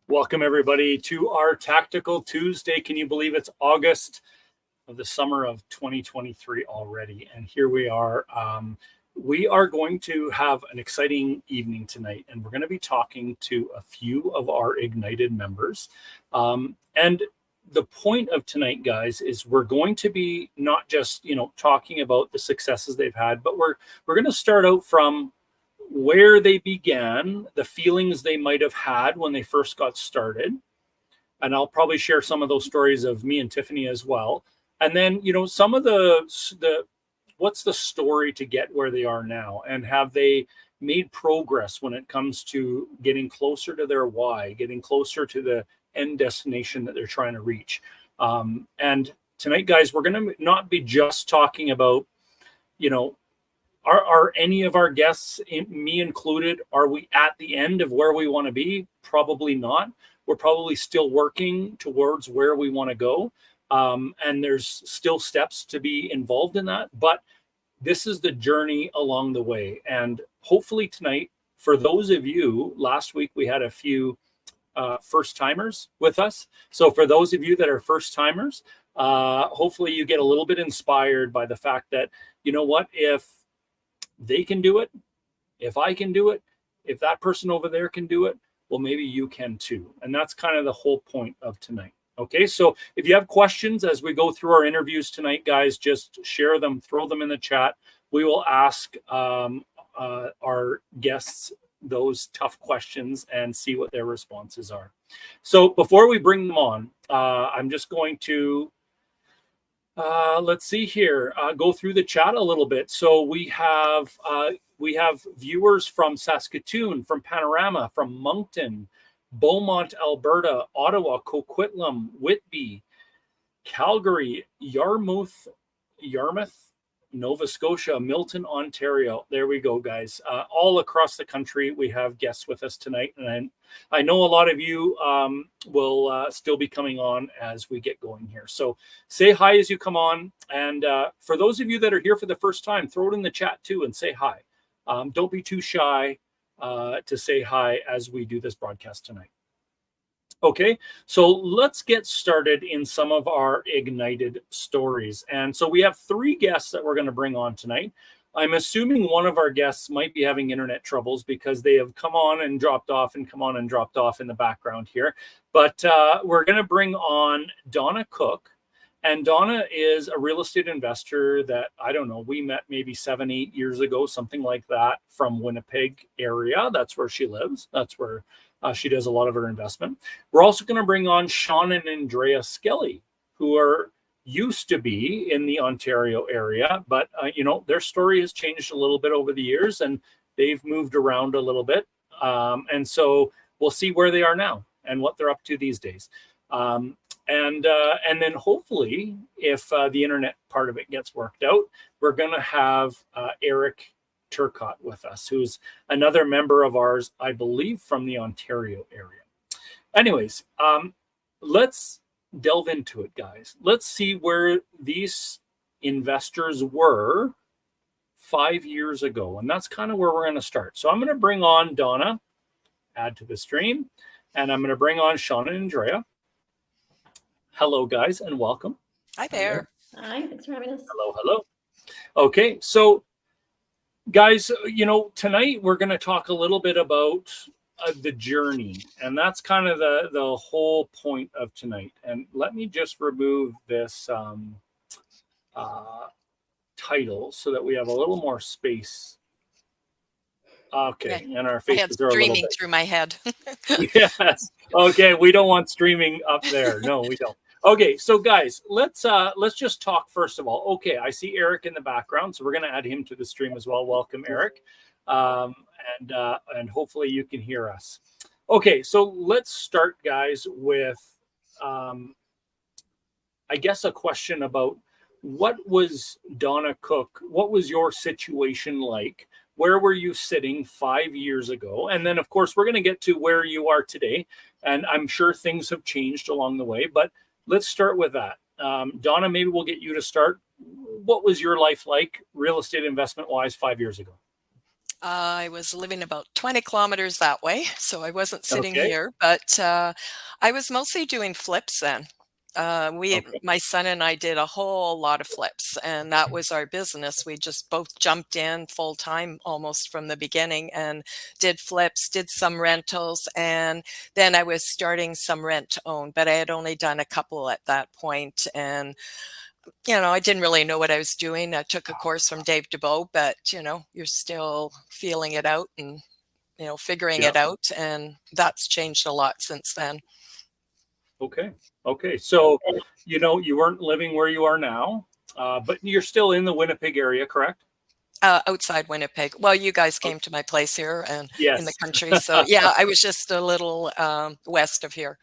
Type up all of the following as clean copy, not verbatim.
Welcome, everybody, to our Tactical Tuesday. Can you believe it's August of the summer of 2023 already? And here we are. We are going to have an exciting evening tonight, and we're going to be talking to a few of our IGNiTED members. And the point of tonight, guys, is we're going to be not just, talking about the successes they've had, but we're going to start out from where they began, the feelings they might have had when they first got started. And I'll probably share some of those stories of me and Tiffany as well. And then, some of the what's the story to get where they are now? And have they made progress when it comes to getting closer to their why, getting closer to the end destination that they're trying to reach? And tonight, guys, we're going to not be just talking about, are any of our guests, me included, are we at the end of where we want to be? Probably not. We're probably still working towards where we want to go. And there's still steps to be involved in that. But this is the journey along the way. And hopefully tonight, for those of you, last week we had a few first timers with us. So for those of you that are first timers, hopefully you get a little bit inspired by the fact that, if they can do it, if I can do it, if that person over there can do it, well, maybe you can too. And that's kind of the whole point of tonight. Okay, so if you have questions as we go through our interviews tonight, guys, just share them, throw them in the chat. We will ask our guests those tough questions and see what their responses are. So before we bring them on, I'm just going to let's see here, go through the chat a little bit. So we have viewers from Saskatoon, from Panorama, from Moncton, Beaumont, Alberta, Ottawa, Coquitlam, Whitby, Calgary, Yarmouth, Nova Scotia, Milton, Ontario. There we go, guys. All across the country, we have guests with us tonight. And I know a lot of you will still be coming on as we get going here. So say hi as you come on. And for those of you that are here for the first time, throw it in the chat too and say hi. Don't be too shy to say hi as we do this broadcast tonight. Okay, so let's get started in some of our IGNiTED stories. And so we have 3 guests that we're going to bring on tonight. I'm assuming one of our guests might be having internet troubles because they have come on and dropped off and come on and dropped off in the background here. But we're going to bring on Donna Cook. And Donna is a real estate investor that, I don't know, we met maybe 7-8 years ago, something like that, from Winnipeg area. That's where she lives. That's where she does a lot of her investment. We're also going to bring on Sean and Andrea Skelly, who are used to be in the Ontario area, but their story has changed a little bit over the years, and they've moved around a little bit. And so we'll see where they are now and what they're up to these days. And then hopefully, if the internet part of it gets worked out, we're going to have Eric Turcotte with us, who's another member of ours, I believe, from the Ontario area. Anyways, let's delve into it, guys. Let's see where these investors were 5 years ago. And that's kind of where we're going to start. So I'm going to bring on Donna, add to the stream, and I'm going to bring on Sean and Andrea. Hello, guys, and welcome. Hi there. Hi, thanks for having us. Hello. Okay, so guys, tonight we're going to talk a little bit about the journey, and that's kind of the whole point of tonight. And let me just remove this title so that we have a little more space. Okay, and our faces are a little streaming bit through my head. Yes. Okay, we don't want streaming up there. No, we don't. Okay, so guys, let's just talk first of all. Okay, I see Eric in the background, so we're going to add him to the stream as well. Welcome, Eric, and hopefully you can hear us. Okay, so let's start, guys, with I guess a question about what was Donna Cook? What was your situation like? Where were you sitting 5 years ago? And then, of course, we're going to get to where you are today, and I'm sure things have changed along the way, but let's start with that. Donna, maybe we'll get you to start. What was your life like, real estate investment-wise, 5 years ago? I was living about 20 kilometers that way, so I wasn't sitting Okay. here, but I was mostly doing flips then. Okay. My son and I did a whole lot of flips, and that was our business. We just both jumped in full time almost from the beginning and did flips, did some rentals, and then I was starting some rent to own, but I had only done a couple at that point, and I didn't really know what I was doing. I took a course from Dave DeBow, but you're still feeling it out and figuring Yeah. it out, and that's changed a lot since then. Okay. Okay. So, you weren't living where you are now, but you're still in the Winnipeg area, correct? Outside Winnipeg. Well, you guys came to my place here and in the Yes. country, so yeah, I was just a little west of here.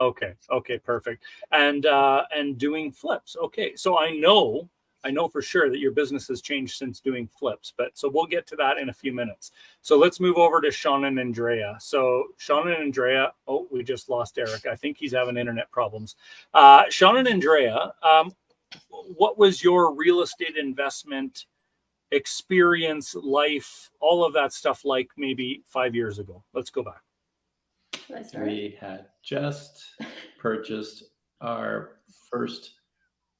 Okay. Okay. Perfect. And doing flips. Okay. So I know for sure that your business has changed since doing flips, but so we'll get to that in a few minutes. So let's move over to Sean and Andrea. So Sean and Andrea. Oh, we just lost Eric. I think he's having internet problems. Sean and Andrea. What was your real estate investment experience, life, all of that stuff like maybe 5 years ago? Let's go back. Should I start? We had just purchased our first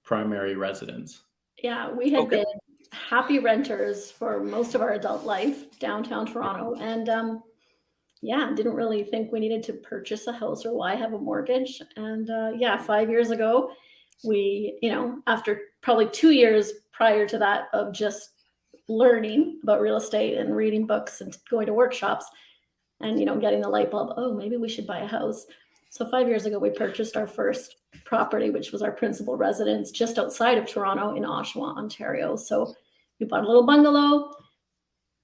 primary residence. Yeah, we had Okay. been happy renters for most of our adult life downtown Toronto, and yeah, didn't really think we needed to purchase a house or why have a mortgage. And yeah, 5 years ago, we, after probably 2 years prior to that of just learning about real estate and reading books and going to workshops, and getting the light bulb, oh, maybe we should buy a house. So 5 years ago, we purchased our first property, which was our principal residence just outside of Toronto in Oshawa, Ontario. So we bought a little bungalow.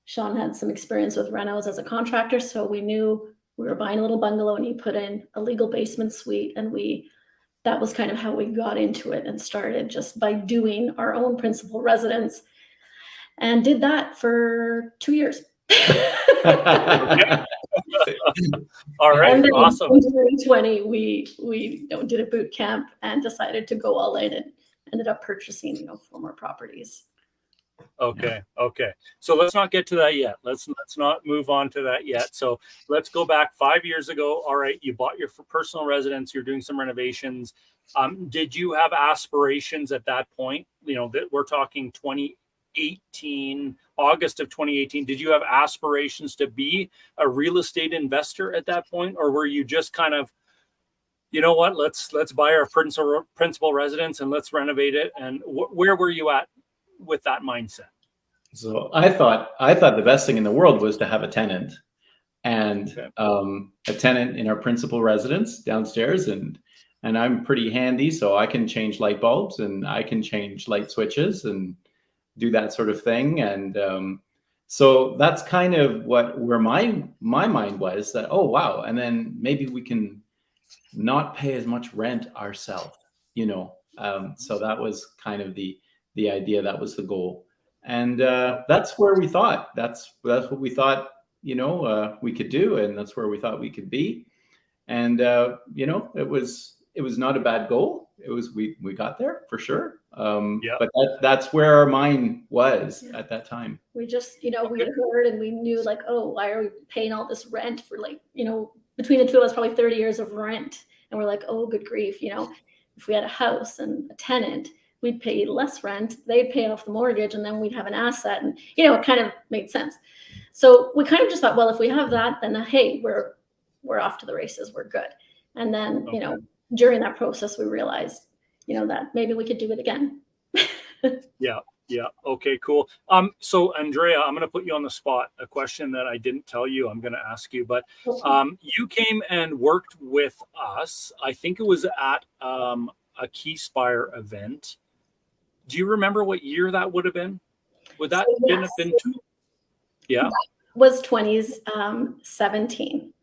Sean had some experience with renos as a contractor, so we knew we were buying a little bungalow, and he put in a legal basement suite, and that was kind of how we got into it and started just by doing our own principal residence, and did that for 2 years. All right. And then Awesome. in 2020, we did a boot camp and decided to go all in and ended up purchasing 4 more properties. Okay. Okay. So let's not get to that yet. Let's not move on to that yet. So let's go back 5 years ago. All right. You bought your personal residence. You're doing some renovations. Did you have aspirations at that point? That we're talking 2018, August of 2018. Did you have aspirations to be a real estate investor at that point? Or were you just kind of, what, let's buy our principal residence and let's renovate it? And where were you at with that mindset? So I thought the best thing in the world was to have a tenant, and Okay. a tenant in our principal residence downstairs, and I'm pretty handy, so I can change light bulbs and I can change light switches and do that sort of thing. And so that's kind of where my mind was, that, oh wow, and then maybe we can not pay as much rent ourselves, so that was kind of the idea. That was the goal, and that's where we thought that's what we thought we could do, and that's where we thought we could be. And it was not a bad goal. It was, we got there for sure. Yeah. But that's where our mind was at that time. We just, we had heard and we knew, like, oh, why are we paying all this rent for, like, between the two of us, probably 30 years of rent. And we're like, oh, good grief. If we had a house and a tenant, we'd pay less rent. They'd pay off the mortgage, and then we'd have an asset. And, it kind of made sense. So we kind of just thought, well, if we have that, then hey, we're off to the races. We're good. And then, during that process, we realized, that maybe we could do it again. Yeah. Yeah. Okay, cool. So Andrea, I'm going to put you on the spot. A question that I didn't tell you, I'm going to ask you, but you came and worked with us. I think it was at a Keyspire event. Do you remember what year that would have been? Would that have been two? Yeah. That was 2017.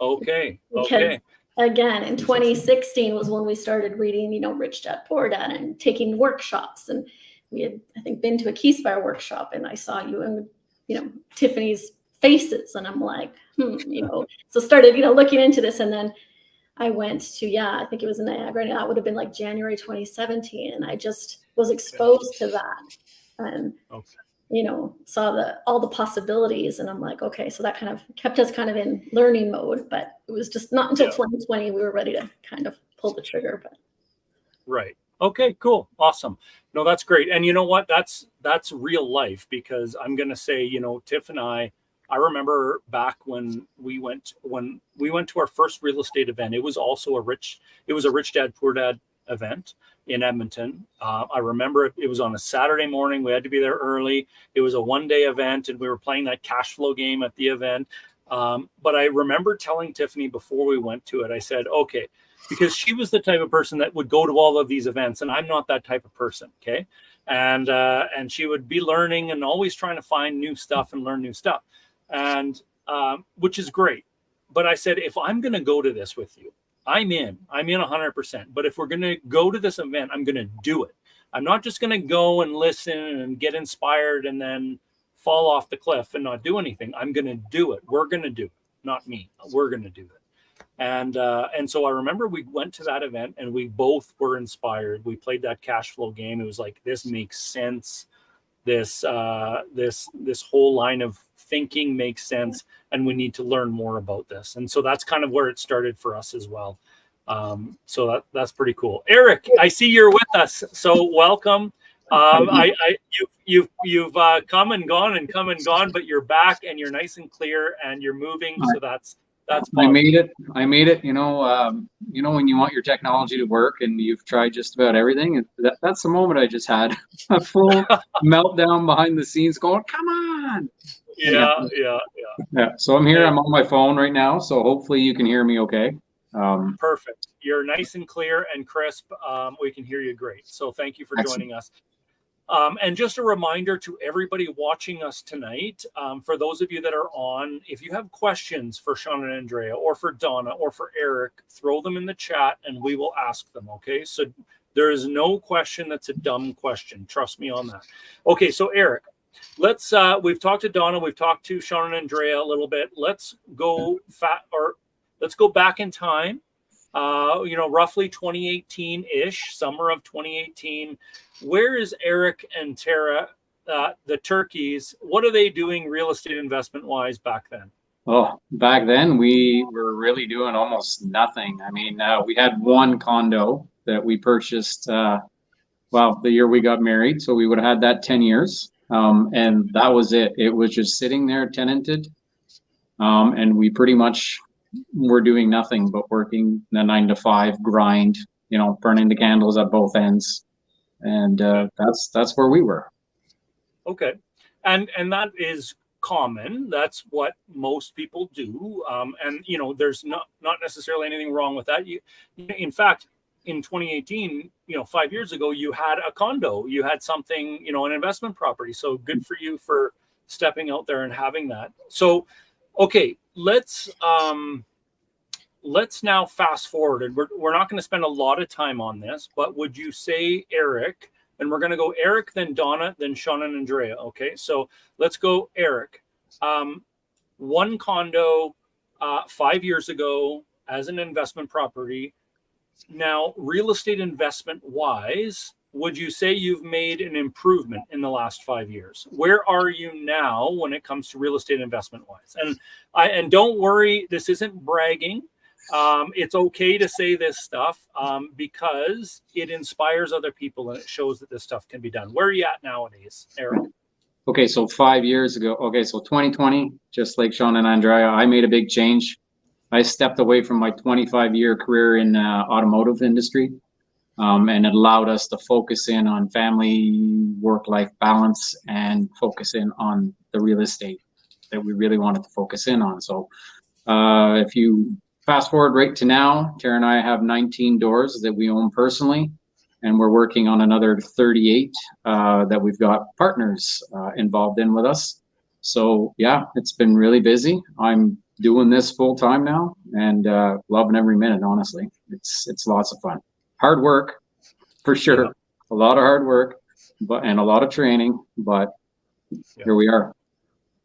Okay. Because, okay. Again, in 2016 was when we started reading, Rich Dad Poor Dad and taking workshops. And we had, I think, been to a Keyspire workshop, and I saw you and, Tiffany's faces, and I'm like, so started, looking into this. And then I went to, I think it was in Niagara, and that would have been like January 2017. And I just was exposed to that. And saw all the possibilities, and I'm like, okay, so that kind of kept us kind of in learning mode, but it was just not until 2020 we were ready to kind of pull the trigger. But right. Okay, cool. Awesome. No, that's great. And you know what? That's real life, because I'm going to say, Tiff and I remember back when we went to our first real estate event. It was also a rich dad, poor dad event in Edmonton. I remember it was on a Saturday morning. We had to be there early. It was a one-day event, and we were playing that cash flow game at the event. But I remember telling Tiffany before we went to it, I said, okay, because she was the type of person that would go to all of these events, and I'm not that type of person. Okay. And she would be learning and always trying to find new stuff and learn new stuff. And which is great. But I said, if I'm going to go to this with you, I'm in 100%. But if we're going to go to this event, I'm going to do it. I'm not just going to go and listen and get inspired and then fall off the cliff and not do anything. I'm going to do it. We're going to do it. Not me. We're going to do it. And so I remember we went to that event and we both were inspired. We played that cash flow game. It was like, this makes sense. This whole line of thinking makes sense, and we need to learn more about this. And so that's kind of where it started for us as well. So that's pretty cool. Eric, I see you're with us, so welcome. You've come and gone, but you're back and you're nice and clear and you're moving. So that's I made it. When you want your technology to work and you've tried just about everything, that's the moment I just had a full meltdown behind the scenes going, come on. Yeah. So I'm here. I'm on my phone right now. So hopefully you can hear me okay. Perfect. You're nice and clear and crisp. We can hear you great. So thank you for joining us. And just a reminder to everybody watching us tonight, for those of you that are on, if you have questions for Sean and Andrea or for Donna or for Eric, throw them in the chat and we will ask them. Okay. So there is no question that's a dumb question. Trust me on that. Okay. So Eric, we've talked to Donna, we've talked to Sean and Andrea a little bit. Let's go back in time. Roughly 2018-ish, summer of 2018. Where is Eric and Tara, the turkeys? What are they doing real estate investment wise back then? Oh, back then we were really doing almost nothing. I mean, we had one condo that we purchased, the year we got married. So we would have had that 10 years. And that was it. It was just sitting there tenanted. And we pretty much were doing nothing but working the 9-to-5 grind, burning the candles at both ends. And that's where we were. Okay. And that is common. That's what most people do. And there's not necessarily anything wrong with that. In fact, in 2018, 5 years ago, you had a condo, you had something, an investment property. So good for you for stepping out there and having that. So, okay, let's now fast forward, and we're not going to spend a lot of time on this, but would you say, Eric, and we're going to go Eric, then Donna, then Sean and Andrea. Okay. So let's go Eric. One condo, 5 years ago as an investment property. Now, real estate investment wise, would you say you've made an improvement in the last 5 years? Where are you now when it comes to real estate investment wise? And don't worry, this isn't bragging. It's okay to say this stuff because it inspires other people and it shows that this stuff can be done. Where are you at nowadays, Eric? Okay, so 5 years ago. Okay, so 2020, just like Sean and Andrea, I made a big change. I stepped away from my 25-year career in automotive industry, and it allowed us to focus in on family, work-life balance, and focus in on the real estate that we really wanted to focus in on. So if you fast forward right to now, Tara and I have 19 doors that we own personally, and we're working on another 38 that we've got partners involved in with us. So yeah, it's been really busy. I'm doing this full time now and loving every minute, honestly. It's lots of fun. Hard work, for sure. Yeah. A lot of hard work, and a lot of training, but here we are.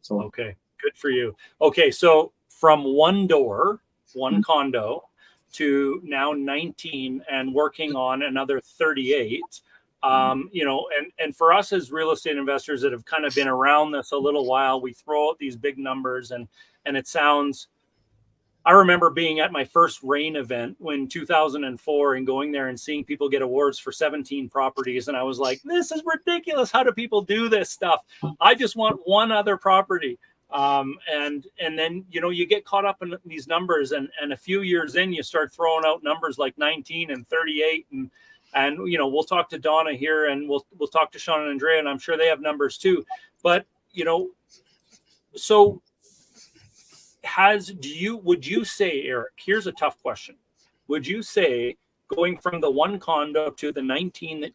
So okay, good for you. Okay, so from one door, one condo, to now 19 and working on another 38. You know, and for us as real estate investors that have kind of been around this a little while, we throw out these big numbers and it sounds, I remember being at my first RAIN event in 2004 and going there and seeing people get awards for 17 properties. And I was like, this is ridiculous. How do people do this stuff? I just want one other property. And then, you know, you get caught up in these numbers and a few years in, you start throwing out numbers like 19 and 38 and, you know, we'll talk to Donna here and we'll talk to Sean and Andrea, and I'm sure they have numbers too. But, you know, so would you say, Eric, here's a tough question. Would you say going from the one condo to the 19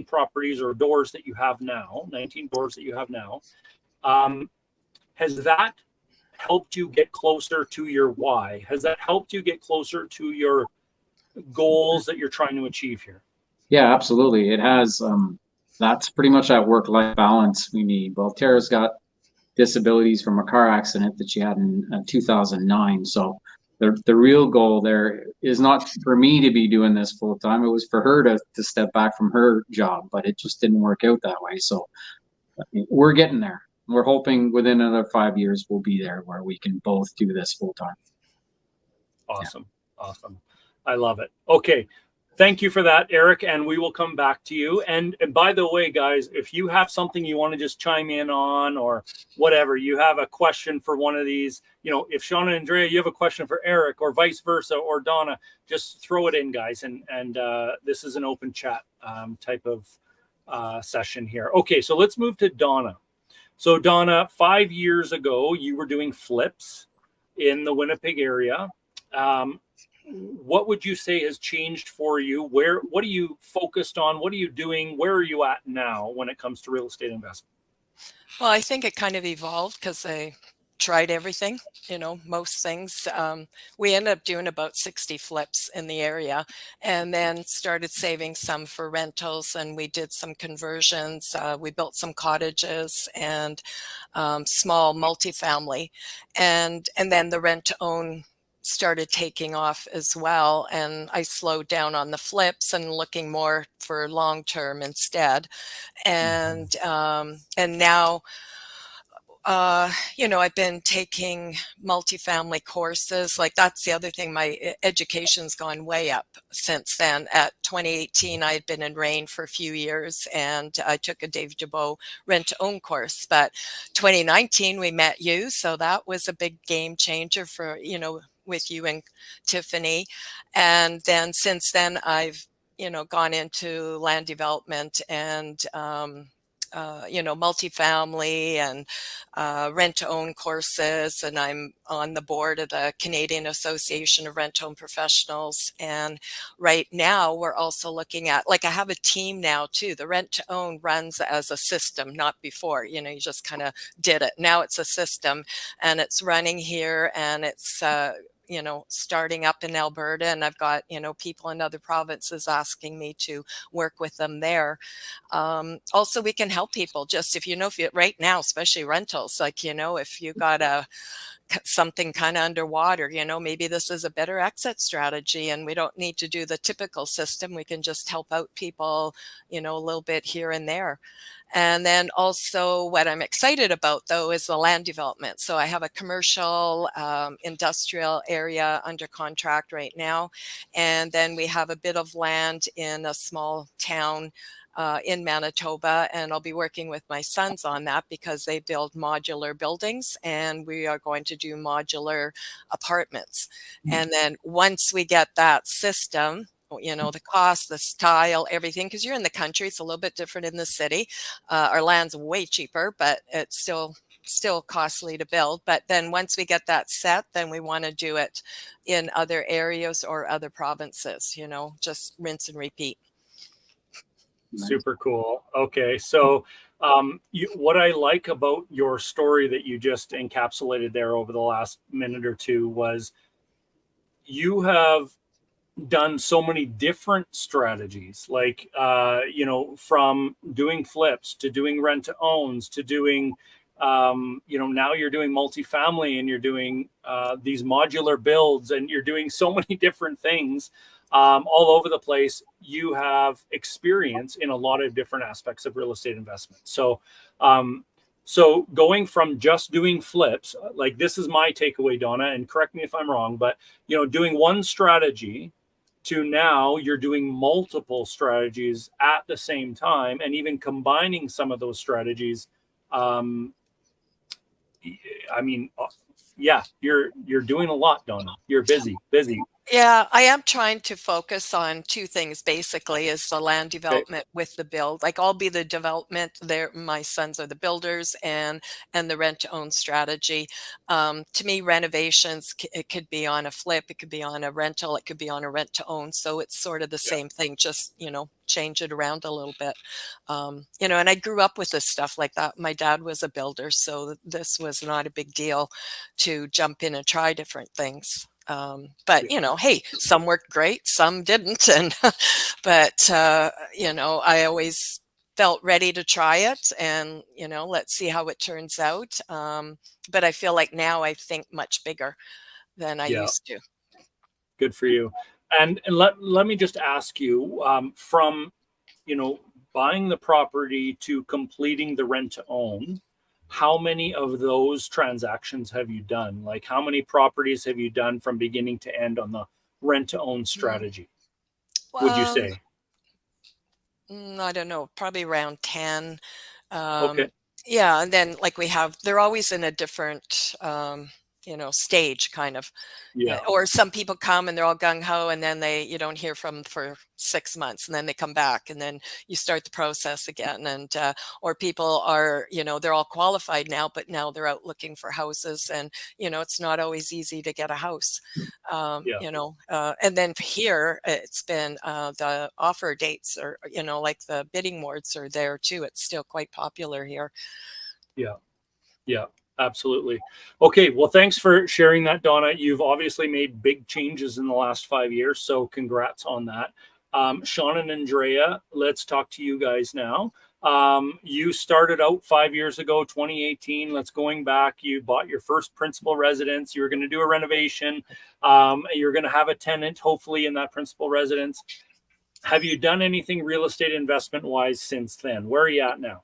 properties or doors that you have now, 19 doors that you have now, has that helped you get closer to your why? Has that helped you get closer to your goals that you're trying to achieve here? Yeah, absolutely. It has. That's pretty much that work-life balance we need. Well, Tara's got disabilities from a car accident that she had in 2009. So the real goal there is not for me to be doing this full time. It was for her to step back from her job, but it just didn't work out that way. So we're getting there. We're hoping within another 5 years we'll be there where we can both do this full time. Awesome. Yeah. Awesome. I love it. Okay. Thank you for that, Eric, and we will come back to you. And by the way, guys, if you have something you want to just chime in on or whatever, you have a question for one of these, you know, if Sean and Andrea, you have a question for Eric or vice versa, or Donna, just throw it in, guys. And this is an open chat type of session here. Okay, so let's move to Donna. So Donna, 5 years ago, you were doing flips in the Winnipeg area. What would you say has changed for you? What are you focused on? What are you doing? Where are you at now when it comes to real estate investment? Well, I think it kind of evolved because I tried everything, you know, most things. We ended up doing about 60 flips in the area and then started saving some for rentals, and we did some conversions. We built some cottages and small multifamily, and then the rent to own started taking off as well, and I slowed down on the flips and looking more for long term instead. And now you know, I've been taking multifamily courses. Like that's the other thing, my education's gone way up since then. At 2018, I had been in RAIN for a few years and I took a Dave Dubois rent to own course. But 2019, we met you. So that was a big game changer for, you know, with you and Tiffany. And then since then, I've, you know, gone into land development and, you know, multifamily and rent to own courses. And I'm on the board of the Canadian Association of Rent to Own Professionals. And right now we're also looking at, like, I have a team now too. The rent to own runs as a system, not before, you know, you just kind of did it. Now it's a system and it's running here and it's, you know, starting up in Alberta, and I've got, you know, people in other provinces asking me to work with them there. Also, we can help people just if you right now, especially rentals, like, you know, if you got something kind of underwater, you know, maybe this is a better exit strategy and we don't need to do the typical system. We can just help out people, you know, a little bit here and there. And then also what I'm excited about, though, is the land development. So I have a commercial industrial area under contract right now. And then we have a bit of land in a small town in Manitoba, and I'll be working with my sons on that because they build modular buildings and we are going to do modular apartments. And then once we get that system, you know, the cost, the style, everything, because you're in the country, it's a little bit different in the city. Our land's way cheaper, but it's still costly to build. But then once we get that set, then we want to do it in other areas or other provinces, you know, just rinse and repeat. Super cool. Okay. So what I like about your story that you just encapsulated there over the last minute or two was you have done so many different strategies, like, you know, from doing flips to doing rent to owns to doing, you know, now you're doing multifamily and you're doing these modular builds and you're doing so many different things. all over the place. You have experience in a lot of different aspects of real estate investment. So, so going from just doing flips, like this is my takeaway, Donna, and correct me if I'm wrong, but you know, doing one strategy to now you're doing multiple strategies at the same time, and even combining some of those strategies. I mean, yeah, you're doing a lot, Donna. You're busy. Yeah, I am trying to focus on two things basically, is the land development with the build. Like I'll be the development there. My sons are the builders, and the rent to own strategy. To me, renovations, it could be on a flip, it could be on a rental, it could be on a rent to own. So it's sort of the same thing, just, you know, change it around a little bit. You know, and I grew up with this stuff like that. My dad was a builder, so this was not a big deal to jump in and try different things. But you know, hey, some worked great, some didn't. And, but, you know, I always felt ready to try it, and, you know, let's see how it turns out. But I feel like now I think much bigger than I used to. Good for you. And let me just ask you, from, you know, buying the property to completing the rent to own, how many of those transactions have you done? Like how many properties have you done from beginning to end on the rent to own strategy? Would you say? I don't know, probably around 10. Okay. Yeah, and then like they're always in a different, you know, stage kind of. Yeah. Or some people come and they're all gung ho, and then you don't hear from them for 6 months, and then they come back, and then you start the process again. And or people are, you know, they're all qualified now, but now they're out looking for houses, and you know, it's not always easy to get a house. You know, and then here it's been the offer dates, or you know, like the bidding wars are there too. It's still quite popular here. Yeah, absolutely. Okay, well, thanks for sharing that, Donna. You've obviously made big changes in the last 5 years, so congrats on that. Sean and Andrea, let's talk to you guys now. You started out 5 years ago, 2018. Let's going back. You bought your first principal residence. You were going to do a renovation. You're going to have a tenant, hopefully, in that principal residence. Have you done anything real estate investment wise since then? Where are you at now?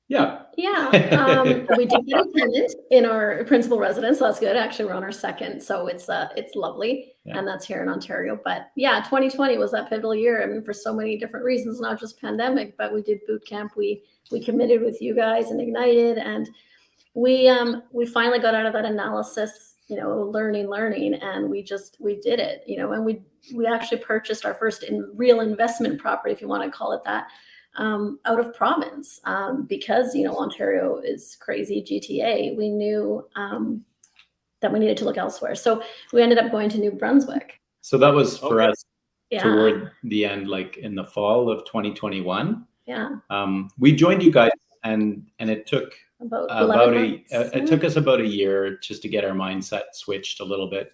Yeah. We did get a tenant in our principal residence. So that's good. Actually, we're on our second, so it's lovely, and that's here in Ontario. But yeah, 2020 was that pivotal year. I mean, for so many different reasons, not just pandemic, but we did boot camp. We committed with you guys and IGNiTED, and we finally got out of that analysis, you know, learning, and we did it, you know, and we actually purchased our first real investment property, if you want to call it that. Out of province, because, you know, Ontario is crazy, GTA, we knew that we needed to look elsewhere. So we ended up going to New Brunswick. So that was for us toward the end, like in the fall of 2021. Yeah. We joined you guys, and it took about it took us about a year just to get our mindset switched a little bit.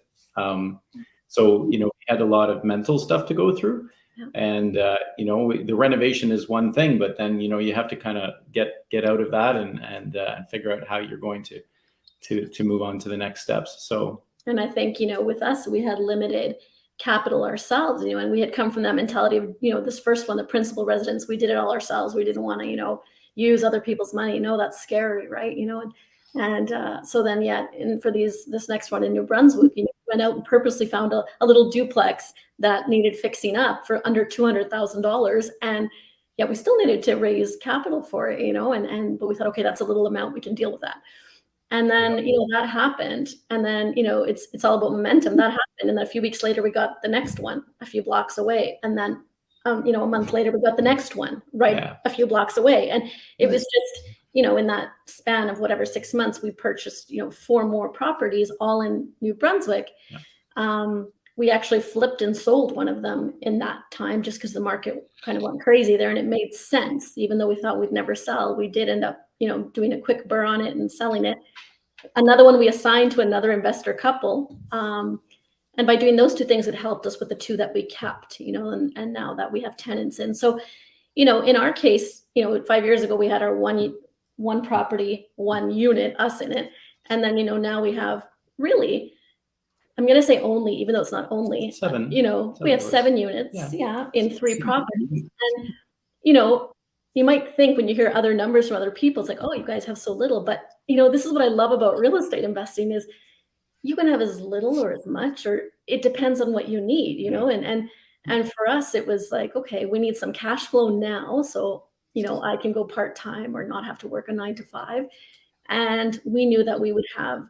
So, you know, we had a lot of mental stuff to go through. And, you know, the renovation is one thing, but then, you know, you have to kind of get out of that and figure out how you're going to move on to the next steps. So, and I think, you know, with us, we had limited capital ourselves, you know, and we had come from that mentality of, you know, this first one, the principal residence, we did it all ourselves. We didn't want to, you know, use other people's money. No, that's scary, right? You know, and so then, and for this next one in New Brunswick, you know, went out and purposely found a little duplex that needed fixing up for under $200,000, and yet we still needed to raise capital for it, you know, but we thought, okay, that's a little amount, we can deal with that. And then, you know, that happened, and then, you know, it's all about momentum. That happened, and then a few weeks later, we got the next one a few blocks away, and then, you know, a month later, we got the next one a few blocks away, and it was just, you know, in that span of whatever 6 months, we purchased, you know, 4 more properties, all in New Brunswick. We actually flipped and sold one of them in that time, just because the market kind of went crazy there, and it made sense. Even though we thought we'd never sell, we did end up, you know, doing a quick burr on it and selling it. Another one we assigned to another investor couple. And by doing those 2 things, it helped us with the 2 that we kept, you know, and now that we have tenants in. So, you know, in our case, you know, 5 years ago, we had our one property, 1 unit, us in it. And then, you know, now we have really I'm going to say only, even though it's not only, 7. you know, we have doors. 7 units, Yeah. yeah, in 3 properties. And, you know, you might think when you hear other numbers from other people, it's like, oh, you guys have so little. But, you know, this is what I love about real estate investing is you can have as little or as much, or it depends on what you need, you know, and for us, it was like, okay, we need some cash flow now. So, you know, I can go part-time or not have to work a 9 to 5. And we knew that we would have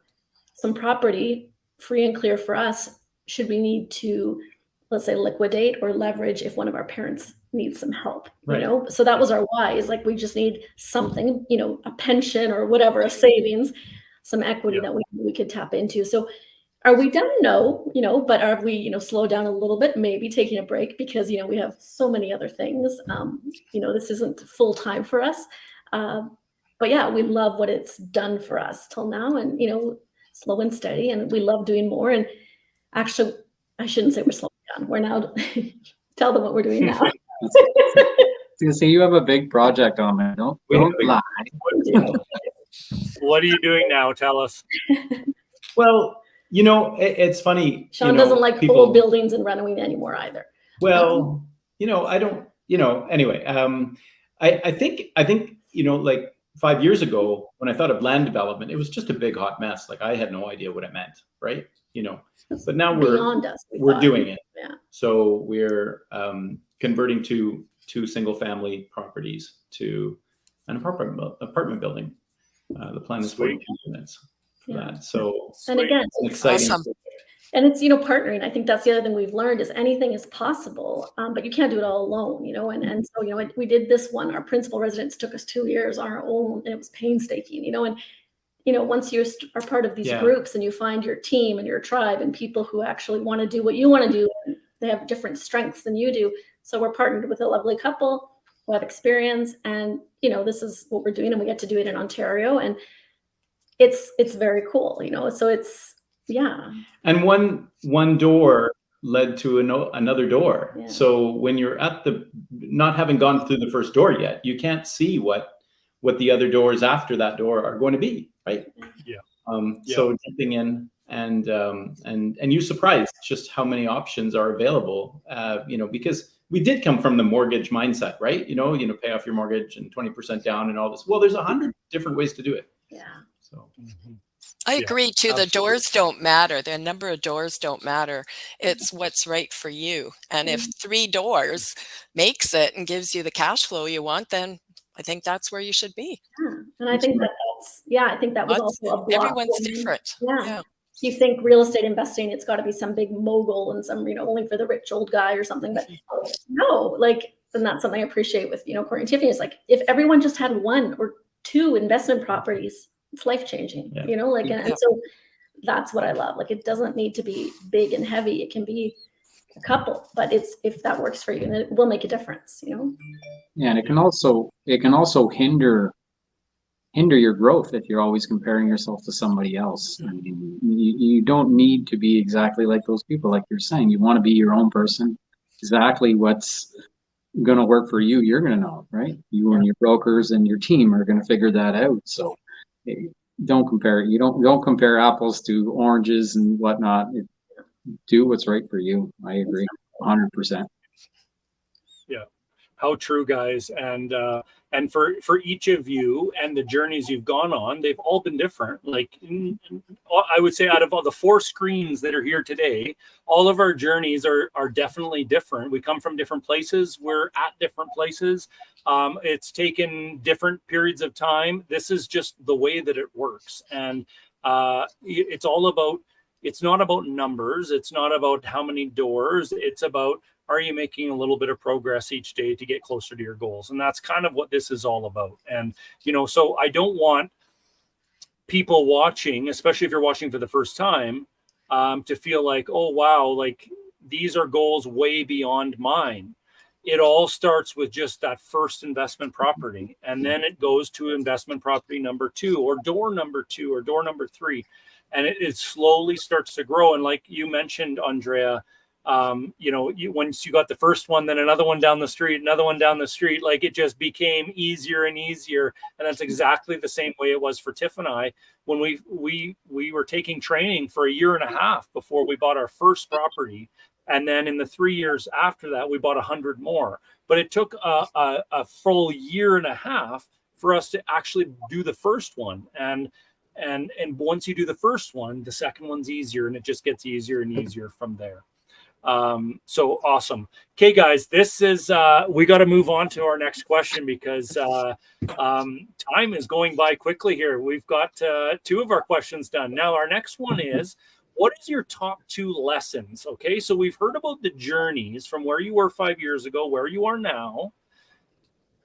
some property free and clear for us should we need to, let's say, liquidate or leverage if one of our parents needs some help, you Right. know? So that was our why, is like, we just need something, you know, a pension or whatever, a savings, some equity Yeah. that we could tap into. So are we done? No, you know, but are we, you know, slow down a little bit, maybe taking a break because, you know, we have so many other things. You know, this isn't full time for us. But yeah, we love what it's done for us till now, and, you know, slow and steady, and we love doing more. And actually, I shouldn't say we're slowing down. We're now tell them what we're doing now. I was gonna say, you have a big project on there. Don't lie. What are you doing now? Tell us. Well, you know, it's funny. Sean you know, doesn't like people, old buildings and running anymore either. Well, you know, I don't, you know, anyway, I think, you know, like 5 years ago when I thought of land development, it was just a big hot mess. Like I had no idea what it meant, right? You know, but now Beyond us, we're doing it. Yeah. So we're converting two single family properties to an apartment building. The plan is 42 units for that. So And again, it's an exciting. awesome. And it's, you know, partnering. I think that's the other thing we've learned is anything is possible, but you can't do it all alone, you know, and so, you know, we did this one, our principal residence took us 2 years on our own, and it was painstaking, you know, and, you know, once you are part of these groups and you find your team and your tribe and people who actually want to do what you want to do, and they have different strengths than you do. So we're partnered with a lovely couple who have experience, and, you know, this is what we're doing, and we get to do it in Ontario, and it's very cool, you know, so it's, yeah. And one door led to another door. Yeah. So when you're at not having gone through the first door yet, you can't see what the other doors after that door are going to be, right? Yeah. So jumping in and you're surprised just how many options are available, you know, because we did come from the mortgage mindset, right? You know, pay off your mortgage and 20% down and all this. Well, there's 100 different ways to do it. Yeah. So. I agree too. absolutely. The doors don't matter. The number of doors don't matter. It's what's right for you. And if 3 doors makes it and gives you the cash flow you want, then I think that's where you should be. Yeah. And I think I think that was also a block. Everyone's different. Yeah. You think real estate investing, it's got to be some big mogul and some, you know, only for the rich old guy or something. But no, like, and that's something I appreciate with, you know, Courtney and Tiffany, is like, if everyone just had 1 or 2 investment properties, it's life-changing, you know, like, and so that's what I love. Like, it doesn't need to be big and heavy. It can be a couple, but it's, if that works for you, and it will make a difference, you know? Yeah, and it can also hinder your growth if you're always comparing yourself to somebody else. I mean, you don't need to be exactly like those people, like you're saying. You want to be your own person. Exactly what's going to work for you, you're going to know, right? You and your brokers and your team are going to figure that out. So don't compare. You don't compare apples to oranges and whatnot. Do what's right for you. I agree, 100%. Yeah, how true, guys. And for each of you and the journeys you've gone on, they've all been different. Like, I would say out of all the 4 screens that are here today, all of our journeys are definitely different. We come from different places. We're at different places. It's taken different periods of time. This is just the way that it works. And it's all about, it's not about numbers. It's not about how many doors. It's about, are you making a little bit of progress each day to get closer to your goals? And that's kind of what this is all about. And, you know, so I don't want people watching, especially if you're watching for the first time, to feel like, oh, wow, like these are goals way beyond mine. It all starts with just that first investment property. And then it goes to investment property number 2 or door number 2 or door number 3. And it slowly starts to grow. And like you mentioned, Andrea, Once you got the first one, then another one down the street, another one down the street, like it just became easier and easier. And that's exactly the same way it was for Tiff and I when we were taking training for a year and a half before we bought our first property. And then in the 3 years after that, we bought 100 more. But it took a full year and a half for us to actually do the first one. And once you do the first one, the second one's easier, and it just gets easier and easier from there. So awesome. Okay, guys, this is we got to move on to our next question because time is going by quickly here. We've got 2 of our questions done. Now our next one is, what is your top 2 lessons? Okay, so we've heard about the journeys from where you were 5 years ago, where you are now.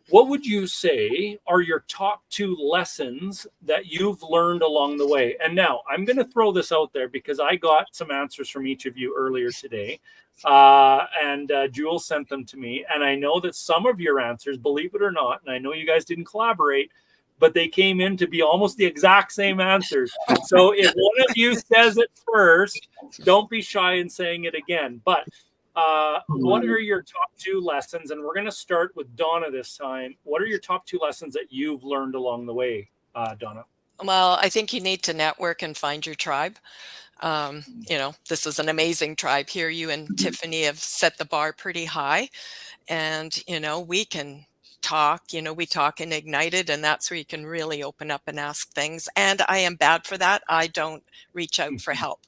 What would you say are your top 2 lessons that you've learned along the way? And now I'm going to throw this out there because I got some answers from each of you earlier today. And Jules sent them to me. And I know that some of your answers, believe it or not, and I know you guys didn't collaborate, but they came in to be almost the exact same answers. So if one of you says it first, don't be shy in saying it again. But what are your top 2 lessons? And we're going to start with Donna this time. What are your top 2 lessons that you've learned along the way, Donna? Well, I think you need to network and find your tribe. This is an amazing tribe here. You and Tiffany have set the bar pretty high, and, we can talk, we talk in IGNiTED, and that's where you can really open up and ask things. And I am bad for that. I don't reach out for help.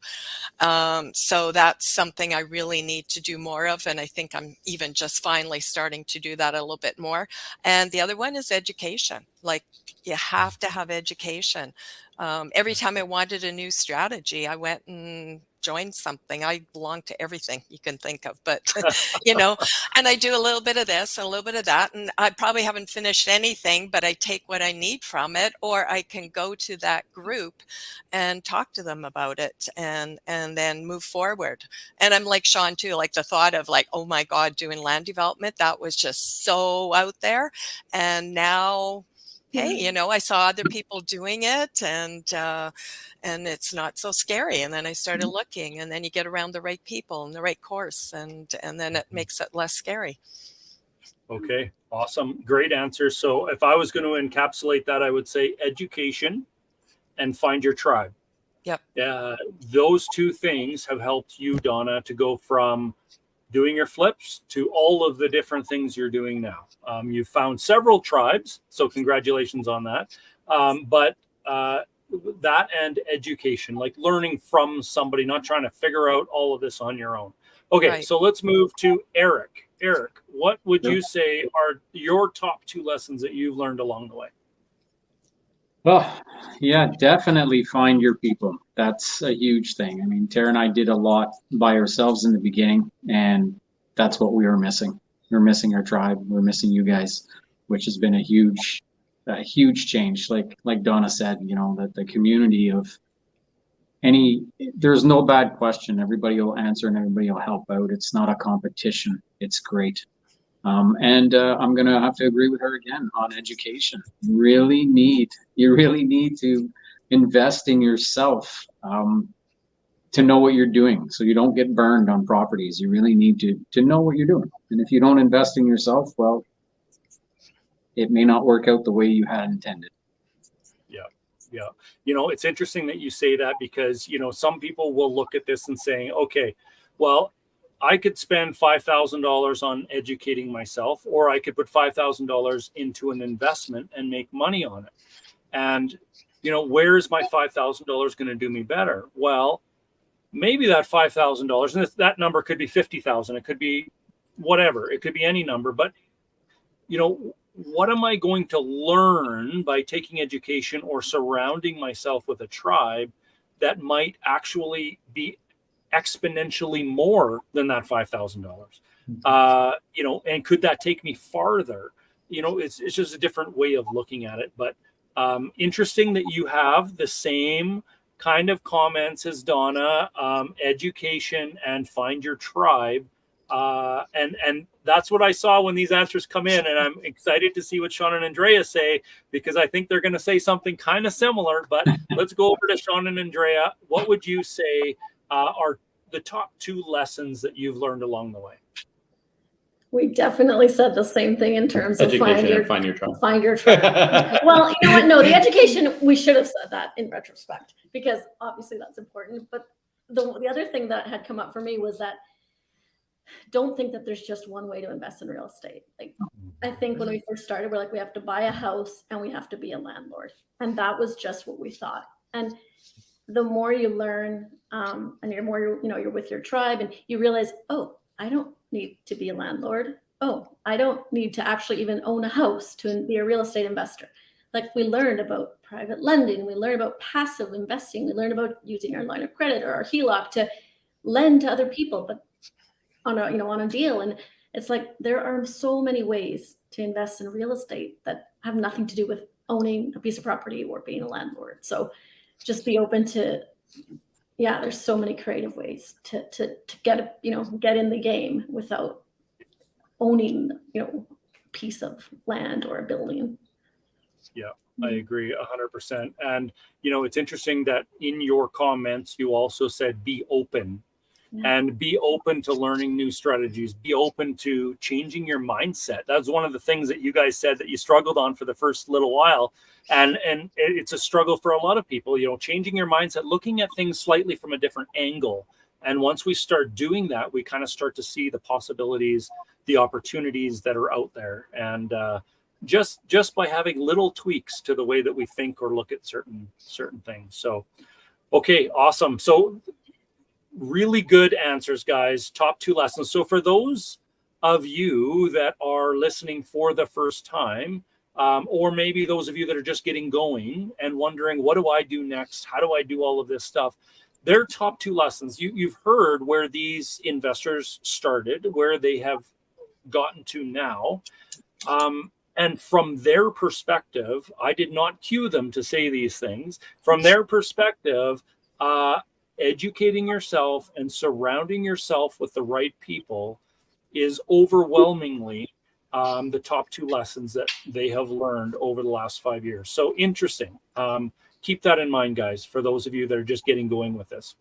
So that's something I really need to do more of. And I think I'm even just finally starting to do that a little bit more. And the other one is education. Like, you have to have education. Every time I wanted a new strategy, I went and joined something. I belong to everything you can think of, but and I do a little bit of this and a little bit of that, and I probably haven't finished anything, but I take what I need from it, or I can go to that group and talk to them about it and then move forward. And I'm like Sean too, like the thought of like, oh my God, doing land development, that was just so out there. And now, hey, I saw other people doing it, and it's not so scary. And then I started looking, and then you get around the right people and the right course, and then it makes it less scary. Okay, awesome. Great answer. So if I was going to encapsulate that, I would say education and find your tribe. Yep. Those 2 things have helped you, Donna, to go from doing your flips to all of the different things you're doing now. You found several tribes, so congratulations on that. But that and education, like learning from somebody, not trying to figure out all of this on your own. Okay, right. So let's move to Eric. Eric, what would you say are your top 2 lessons that you've learned along the way? Well, yeah, definitely find your people. That's a huge thing. I mean, Tara and I did a lot by ourselves in the beginning, and that's what we were missing. We're missing our tribe. We're missing you guys, which has been a huge change. Like Donna said, that the community of there's no bad question. Everybody will answer and everybody will help out. It's not a competition. It's great. And I'm going to have to agree with her again on education. You really need to invest in yourself to know what you're doing, so you don't get burned on properties. You really need to know what you're doing. And if you don't invest in yourself, well, it may not work out the way you had intended. Yeah. It's interesting that you say that because, some people will look at this and say, okay, well, I could spend $5,000 on educating myself, or I could put $5,000 into an investment and make money on it. And, where is my $5,000 going to do me better? Well, maybe that $5,000, and that number could be 50,000. It could be whatever. It could be any number. But, what am I going to learn by taking education or surrounding myself with a tribe that might actually be exponentially more than that $5,000? And could that take me farther? It's just a different way of looking at it. But interesting that you have the same kind of comments as Donna, education and find your tribe. And that's what I saw when these answers come in, and I'm excited to see what Sean and Andrea say, because I think they're going to say something kind of similar. But let's go over to Sean and Andrea. What would you say are the top 2 lessons that you've learned along the way? We definitely said the same thing in terms of Education and find your tribe. Find your tribe. Well, you know what? No, the education, we should have said that in retrospect, because obviously that's important. But the other thing that had come up for me was that don't think that there's just one way to invest in real estate. Like, I think when we first started, we're like, we have to buy a house and we have to be a landlord. And that was just what we thought. And the more you learn, and you're more, you're with your tribe, and you realize, oh, I don't need to be a landlord. Oh, I don't need to actually even own a house to be a real estate investor. Like, we learned about private lending, we learned about passive investing, we learned about using our line of credit or our HELOC to lend to other people, but on a deal. And it's like, there are so many ways to invest in real estate that have nothing to do with owning a piece of property or being a landlord. So just be open to, there's so many creative ways to get in the game without owning, a piece of land or a building. Yeah, I agree 100%. And, it's interesting that in your comments, you also said be open. And be open to learning new strategies, be open to changing your mindset. That's one of the things that you guys said that you struggled on for the first little while. And it's a struggle for a lot of people, changing your mindset, looking at things slightly from a different angle. And once we start doing that, we kind of start to see the possibilities, the opportunities that are out there. And just by having little tweaks to the way that we think or look at certain things. So, okay, awesome. So really good answers, guys. Top 2 lessons. So for those of you that are listening for the first time, or maybe those of you that are just getting going and wondering, what do I do next? How do I do all of this stuff? Their top 2 lessons. You've heard where these investors started, where they have gotten to now. And from their perspective, I did not cue them to say these things. From their perspective, educating yourself and surrounding yourself with the right people is overwhelmingly the top 2 lessons that they have learned over the last 5 years. So interesting. Keep that in mind, guys, for those of you that are just getting going with this.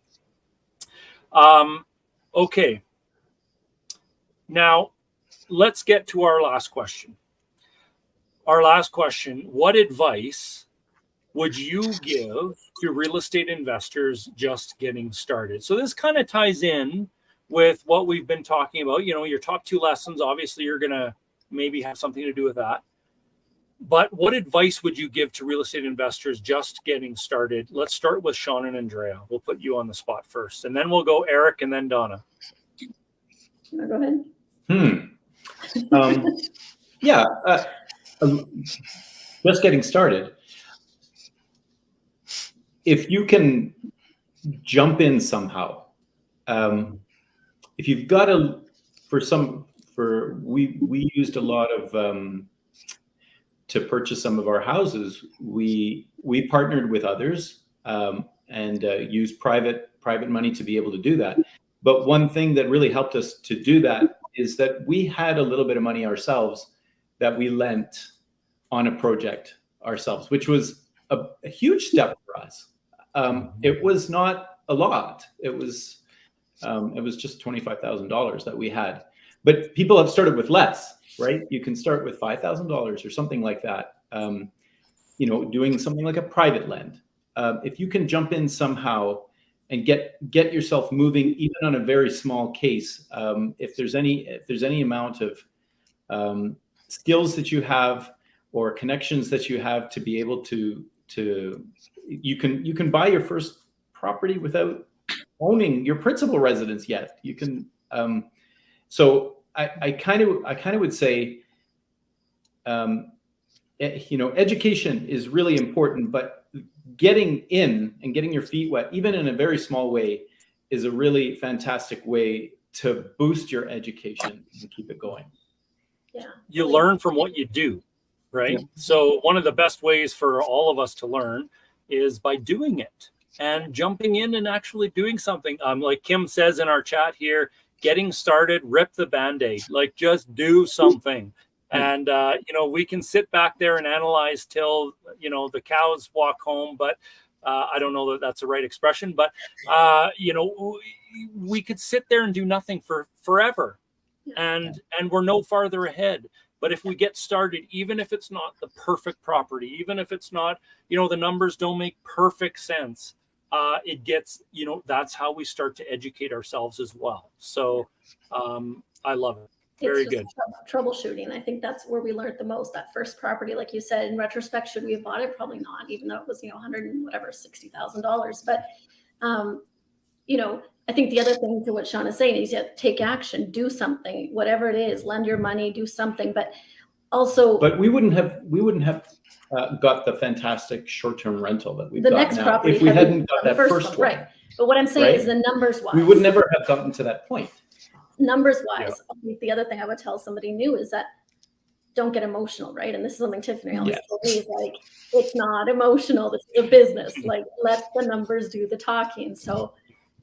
Okay. Now, let's get to our last question. Our last question, what advice would you give to real estate investors just getting started? So this kind of ties in with what we've been talking about. Your top 2 lessons, obviously you're going to maybe have something to do with that. But what advice would you give to real estate investors just getting started? Let's start with Sean and Andrea. We'll put you on the spot first, and then we'll go Eric and then Donna. Go ahead. Just getting started. If you can jump in somehow, if you've got we used a lot of to purchase some of our houses. We partnered with others and used private money to be able to do that. But one thing that really helped us to do that is that we had a little bit of money ourselves that we lent on a project ourselves, which was a huge step for us. It was not a lot. It was just $25,000 that we had. But people have started with less, right? You can start with $5,000 or something like that. Doing something like a private lend. If you can jump in somehow and get yourself moving, even on a very small case, if there's any amount of skills that you have or connections that you have to be able to you can buy your first property without owning your principal residence yet. You can so I kind of would say education is really important, but getting in and getting your feet wet, even in a very small way, is a really fantastic way to boost your education and keep it going. Yeah. You learn from what you do, right? Yeah. So one of the best ways for all of us to learn is by doing it and jumping in and actually doing something. Like Kim says in our chat here, getting started, rip the Band-Aid, like just do something. And, we can sit back there and analyze till, the cows walk home, but I don't know that that's the right expression, but, we could sit there and do nothing for forever, and we're no farther ahead. But if we get started, even if it's not the perfect property, even if it's not, the numbers don't make perfect sense, it gets, that's how we start to educate ourselves as well. So I love it. Very good. Troubleshooting. I think that's where we learned the most. That first property, like you said, in retrospect, should we have bought it? Probably not, even though it was, $160,000. But, I think the other thing to what Sean is saying is take action, do something, whatever it is, lend your money, do something. But also, we wouldn't have got the fantastic short-term rental that we've got next now property if we hadn't got that first one. Right. But what I'm saying is the numbers wise, we would never have gotten to that point. Numbers wise, the other thing I would tell somebody new is that don't get emotional, right? And this is something Tiffany always told me, is like, it's not emotional. This is a business. Like, let the numbers do the talking. So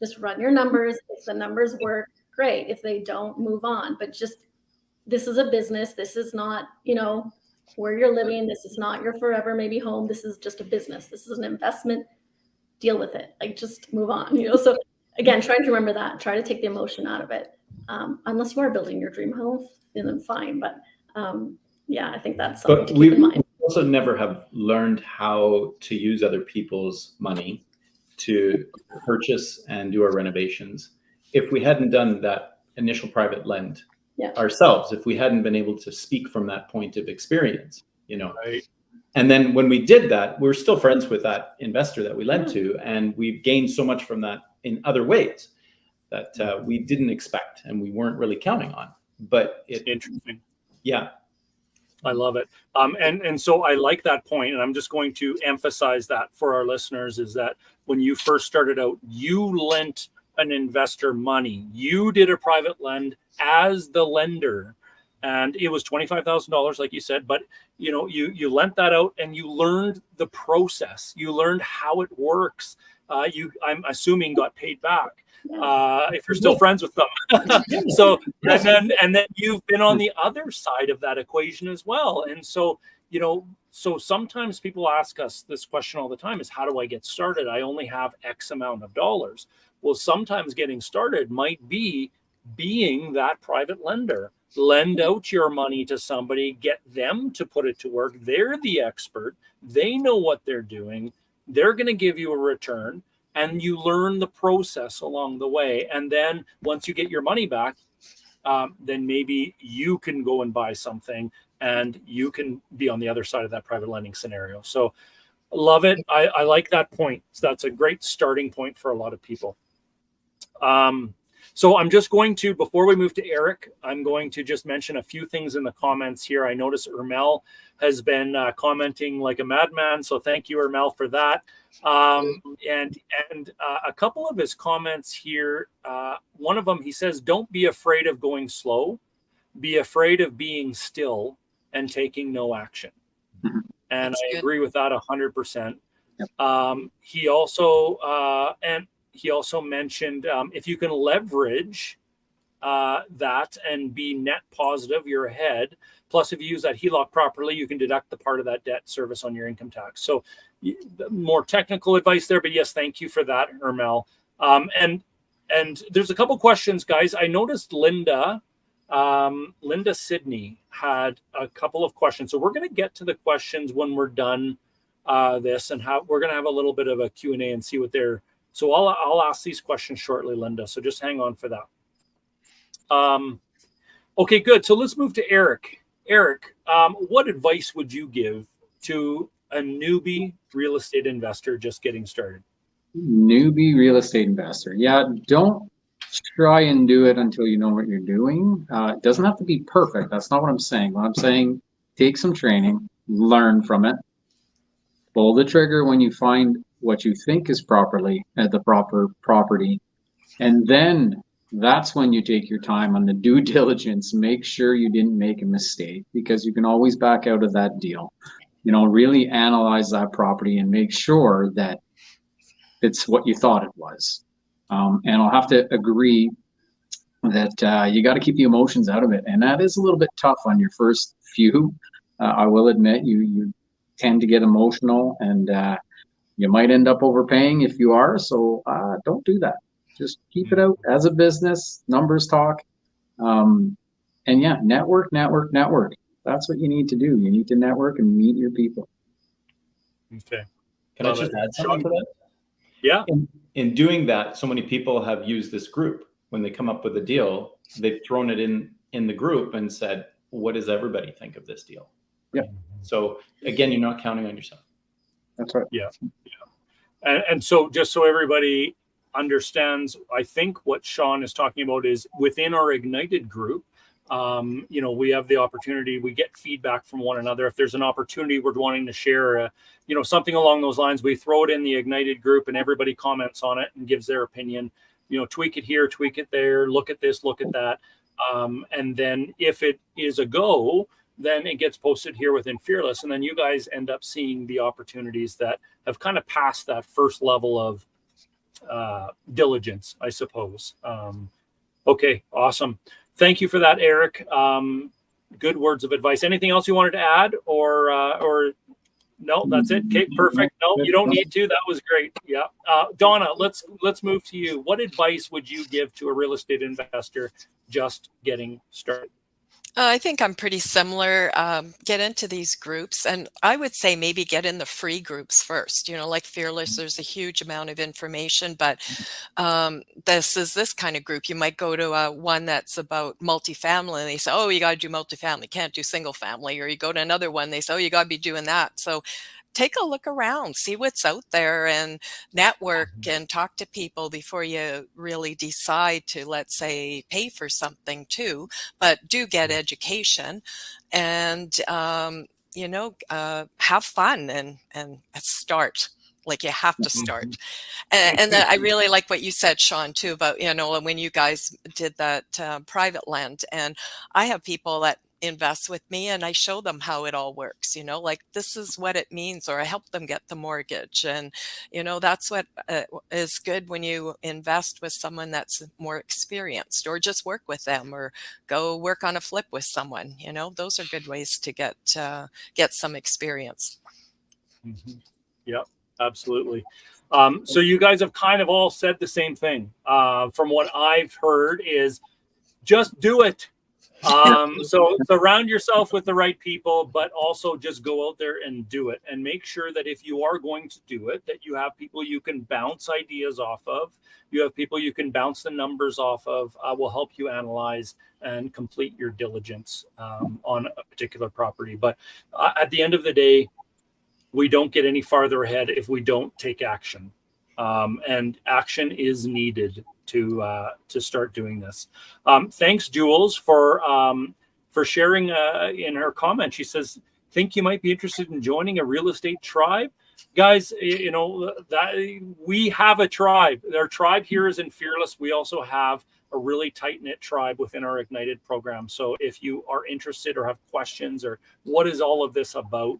just run your numbers. If the numbers work, great. If they don't, move on. But this is a business. This is not, where you're living. This is not your forever maybe home. This is just a business. This is an investment. Deal with it. Like, just move on, So again, trying to remember that, try to take the emotion out of it. Unless you are building your dream home, then fine. But I think that's something to keep in mind. We also never have learned how to use other people's money to purchase and do our renovations. If we hadn't done that initial private lend ourselves, if we hadn't been able to speak from that point of experience, Right. And then when we did that, we're still friends with that investor that we lent to, and we've gained so much from that in other ways that we didn't expect and we weren't really counting on. But Interesting. Yeah. I love it. And so I like that point, and I'm just going to emphasize that for our listeners, is that when you first started out, you lent an investor money. You did a private lend as the lender, and it was $25,000, like you said, but you lent that out and you learned the process. You learned how it works. I'm assuming got paid back. If you're still friends with them. So, and then you've been on the other side of that equation as well. And so, so sometimes people ask us this question all the time is, how do I get started? I only have X amount of dollars. Well, sometimes getting started might be being that private lender. Lend out your money to somebody, get them to put it to work. They're the expert. They know what they're doing. They're going to give you a return. And you learn the process along the way. And then once you get your money back, then maybe you can go and buy something and you can be on the other side of that private lending scenario. So love it. I like that point. So that's a great starting point for a lot of people. So I'm just going to, before we move to Eric, I'm going to just mention a few things in the comments here. I notice Ermel has been commenting like a madman. So thank you, Ermel, for that. And a couple of his comments here, one of them, he says, don't be afraid of going slow. Be afraid of being still and taking no action. Mm-hmm. And that's I agree with that 100%. Yep. He also mentioned if you can leverage that and be net positive, you're ahead. Plus, if you use that HELOC properly, you can deduct the part of that debt service on your income tax. So more technical advice there, but yes, thank you for that, Ermel. And there's a couple questions, guys. I noticed Linda Sidney had a couple of questions. So we're going to get to the questions when we're done this, and we're going to have a little bit of a Q&A and see what they're. So I'll ask these questions shortly, Linda. So just hang on for that. Okay, good. So let's move to Eric. Eric, what advice would you give to a newbie real estate investor just getting started? Newbie real estate investor. Yeah, don't try and do it until you know what you're doing. It doesn't have to be perfect. That's not what I'm saying. What I'm saying, take some training, learn from it, pull the trigger when you find what you think is properly at the proper property, and then that's when you take your time on the due diligence. Make sure you didn't make a mistake, because you can always back out of that deal. Really analyze that property and make sure that it's what you thought it was. And I'll have to agree that you got to keep the emotions out of it, and that is a little bit tough on your first few. I will admit you tend to get emotional, and you might end up overpaying if you are. So don't do that. Just keep it out as a business. Numbers talk. And yeah, network. That's what you need to do. You need to network and meet your people. Okay. Can I just add something to that? Yeah. In doing that, so many people have used this group. When they come up with a deal, they've thrown it in the group and said, what does everybody think of this deal? Yeah. So again, you're not counting on yourself. That's right. Yeah. And so just so everybody understands, I think what Sean is talking about is within our IGNiTED group, we have the opportunity, we get feedback from one another. If there's an opportunity we're wanting to share, something along those lines, we throw it in the IGNiTED group and everybody comments on it and gives their opinion, tweak it here, tweak it there, look at this, look at that. And then if it is a go, then it gets posted here within Fearless. And then you guys end up seeing the opportunities that have kind of passed that first level of diligence, I suppose. Okay, awesome. Thank you for that, Eric. Good words of advice. Anything else you wanted to add or no, that's it. Okay, perfect. No, you don't need to. That was great. Yeah. Donna, let's move to you. What advice would you give to a real estate investor just getting started? I think I'm pretty similar. Get into these groups, and I would say maybe get in the free groups first. Like Fearless, there's a huge amount of information, but this is this kind of group. You might go to one that's about multifamily, and they say, oh, you got to do multifamily, can't do single family. Or you go to another one, they say, oh, you got to be doing that. So take a look around, see what's out there, and network and talk to people before you really decide to, let's say, pay for something too. But do get education and, have fun and start. Like you have to start. And then I really like what you said, Sean, too, about, when you guys did that private land. And I have people that invest with me and I show them how it all works, like this is what it means, or I help them get the mortgage. And, that's what is good when you invest with someone that's more experienced, or just work with them, or go work on a flip with someone. Those are good ways to get some experience. Mm-hmm. Yep, absolutely. So you guys have kind of all said the same thing. From what I've heard is just do it. So surround yourself with the right people, but also just go out there and do it, and make sure that if you are going to do it, that you have people you can bounce ideas off of. You have people you can bounce the numbers off of, will help you analyze and complete your diligence on a particular property. But at the end of the day, we don't get any farther ahead if we don't take action. And action is needed to start doing this. Thanks, Jules, for sharing in her comment. She says, think you might be interested in joining a real estate tribe. Guys, that we have a tribe. Our tribe here is in Fearless. We also have a really tight-knit tribe within our IGNiTED program. So if you are interested or have questions, or what is all of this about,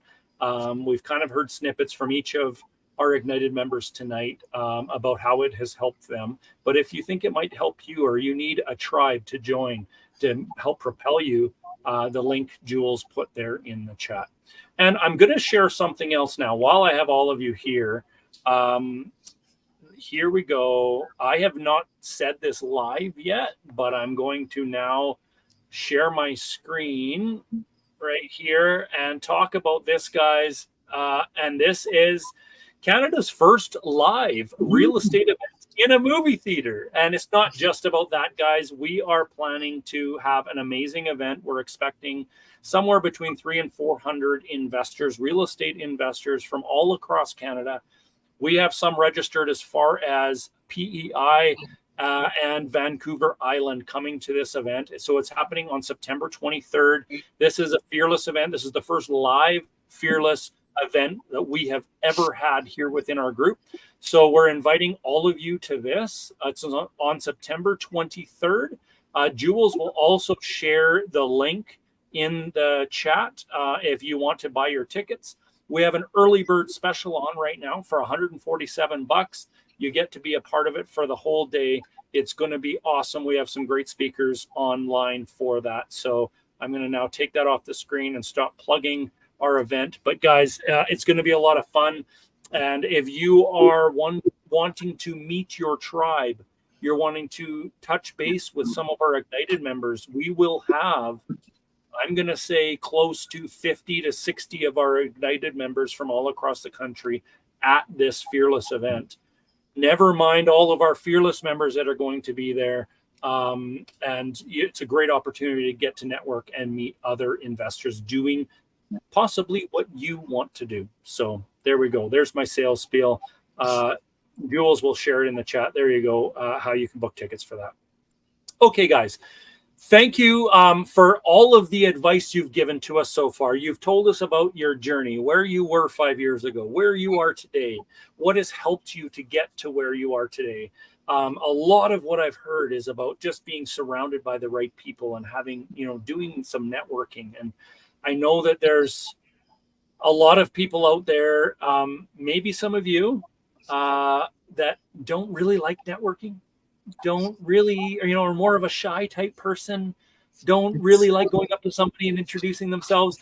we've kind of heard snippets from each of our IGNiTED members tonight about how it has helped them. But if you think it might help you, or you need a tribe to join to help propel you, the link Jules put there in the chat. And I'm going to share something else now while I have all of you here. Here we go. I have not said this live yet, but I'm going to now share my screen right here and talk about this, guys. And this is Canada's first live real estate event in a movie theater. And it's not just about that, guys. We are planning to have an amazing event. We're expecting somewhere between 300 and 400 investors, real estate investors from all across Canada. We have some registered as far as PEI and Vancouver Island coming to this event. So it's happening on September 23rd. This is a Fearless event. This is the first live Fearless event that we have ever had here within our group. So we're inviting all of you to this. It's on September 23rd. Jules will also share the link in the chat if you want to buy your tickets. We have an early bird special on right now for $147. You get to be a part of it for the whole day. It's going to be awesome. We have some great speakers online for that. So I'm going to now take that off the screen and stop plugging our event. But guys, it's going to be a lot of fun. And if you are wanting to meet your tribe, you're wanting to touch base with some of our IGNiTED members, we will have, I'm going to say, close to 50 to 60 of our IGNiTED members from all across the country at this Fearless event. Never mind all of our Fearless members that are going to be there. And it's a great opportunity to get to network and meet other investors doing possibly what you want to do. So there we go. There's my sales spiel. Jules will share it in the chat. There you go, how you can book tickets for that. Okay, guys. Thank you for all of the advice you've given to us so far. You've told us about your journey, where you were 5 years ago, where you are today, what has helped you to get to where you are today. A lot of what I've heard is about just being surrounded by the right people and having, doing some networking. And I know that there's a lot of people out there, maybe some of you, that don't really like networking. Don't really, are more of a shy type person, don't really like going up to somebody and introducing themselves.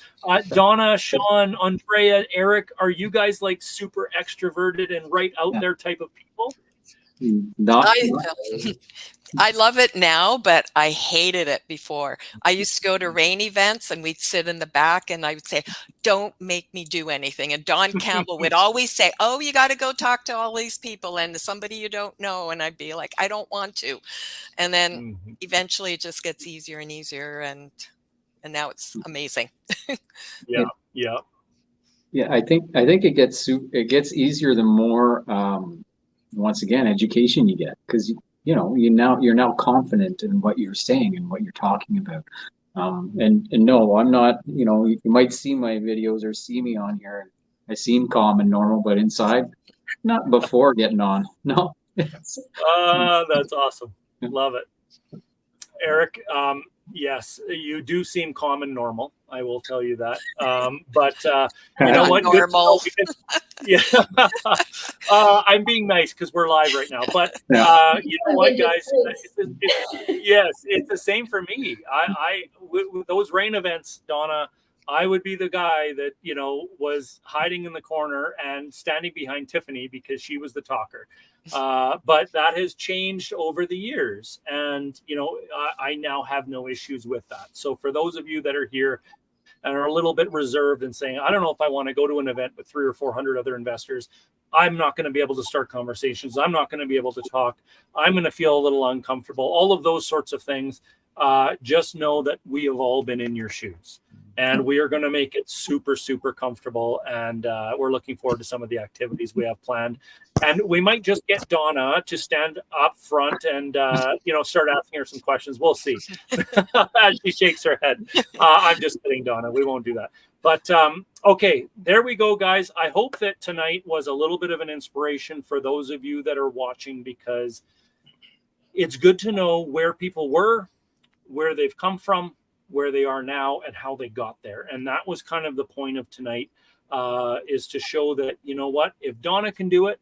Donna, Sean, Andrea, Eric, are you guys like super extroverted and right out there type of people? I love it now, but I hated it before. I used to go to rain events and we'd sit in the back and I would say, don't make me do anything. And Don Campbell would always say, oh, you got to go talk to all these people and somebody you don't know. And I'd be like, I don't want to. And then eventually it just gets easier and easier. And now it's amazing. Yeah. I think it gets easier the more, once again, education you get, because you're now confident in what you're saying and what you're talking about. And no, I'm not, you might see my videos or see me on here. I seem calm and normal, but inside, not before getting on. No. That's awesome. Love it. Eric, yes, you do seem calm and normal. I will tell you that. But you know what? Normal. Yeah. I'm being nice because we're live right now. But you know what, guys? It's the same for me. With those rain events, Donna, I would be the guy that, was hiding in the corner and standing behind Tiffany because she was the talker. But that has changed over the years. And, I now have no issues with that. So for those of you that are here and are a little bit reserved and saying, I don't know if I want to go to an event with 300 or 400 other investors, I'm not going to be able to start conversations. I'm not going to be able to talk. I'm going to feel a little uncomfortable. All of those sorts of things. Just know that we have all been in your shoes. And we are going to make it super, super comfortable. And we're looking forward to some of the activities we have planned. And we might just get Donna to stand up front and, start asking her some questions. We'll see. As she shakes her head. I'm just kidding, Donna. We won't do that. But, okay, there we go, guys. I hope that tonight was a little bit of an inspiration for those of you that are watching, because it's good to know where people were, where they've come from, where they are now, and how they got there. And that was kind of the point of tonight, is to show that, if Donna can do it,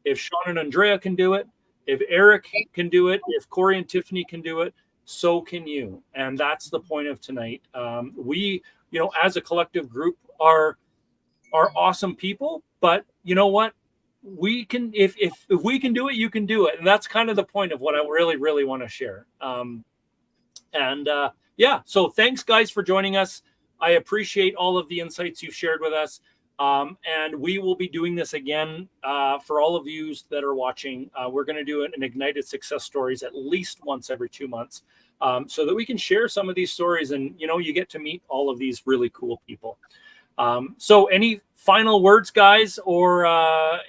if Sean and Andrea can do it, if Eric can do it, if Corey and Tiffany can do it, so can you. And that's the point of tonight. We, as a collective group, are awesome people, but you know what? We can, if we can do it, you can do it. And that's kind of the point of what I really, really want to share. So thanks, guys, for joining us. I appreciate all of the insights you've shared with us. And we will be doing this again for all of you that are watching. We're going to do an IGNiTED Success Stories at least once every 2 months, so that we can share some of these stories and, you get to meet all of these really cool people. So any final words, guys, or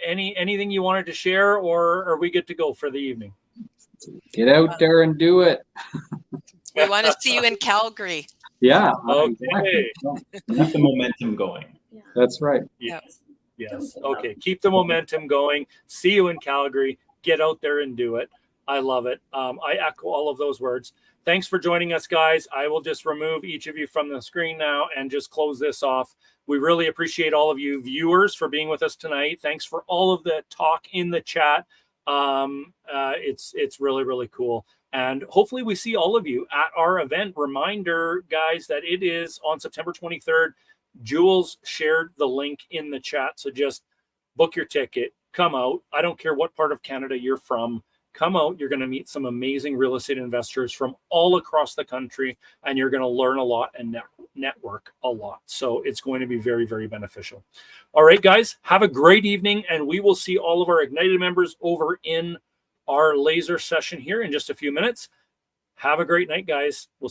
anything you wanted to share, or are we good to go for the evening? Get out there and do it. We want to see you in Calgary. Yeah. Okay. Keep the momentum going. Yeah. That's right. Yes. Okay. Keep the momentum going. See you in Calgary. Get out there and do it. I love it. I echo all of those words. Thanks for joining us, guys. I will just remove each of you from the screen now and just close this off. We really appreciate all of you viewers for being with us tonight. Thanks for all of the talk in the chat. It's really, really cool. And hopefully we see all of you at our event. Reminder, guys, that it is on September 23rd. Jules shared the link in the chat. So just book your ticket, come out. I don't care what part of Canada you're from. come out. You're going to meet some amazing real estate investors from all across the country, and you're going to learn a lot and network a lot. So it's going to be very, very beneficial. All right, guys, have a great evening, and we will see all of our IGNiTED members over in our laser session here in just a few minutes. Have a great night, guys. We'll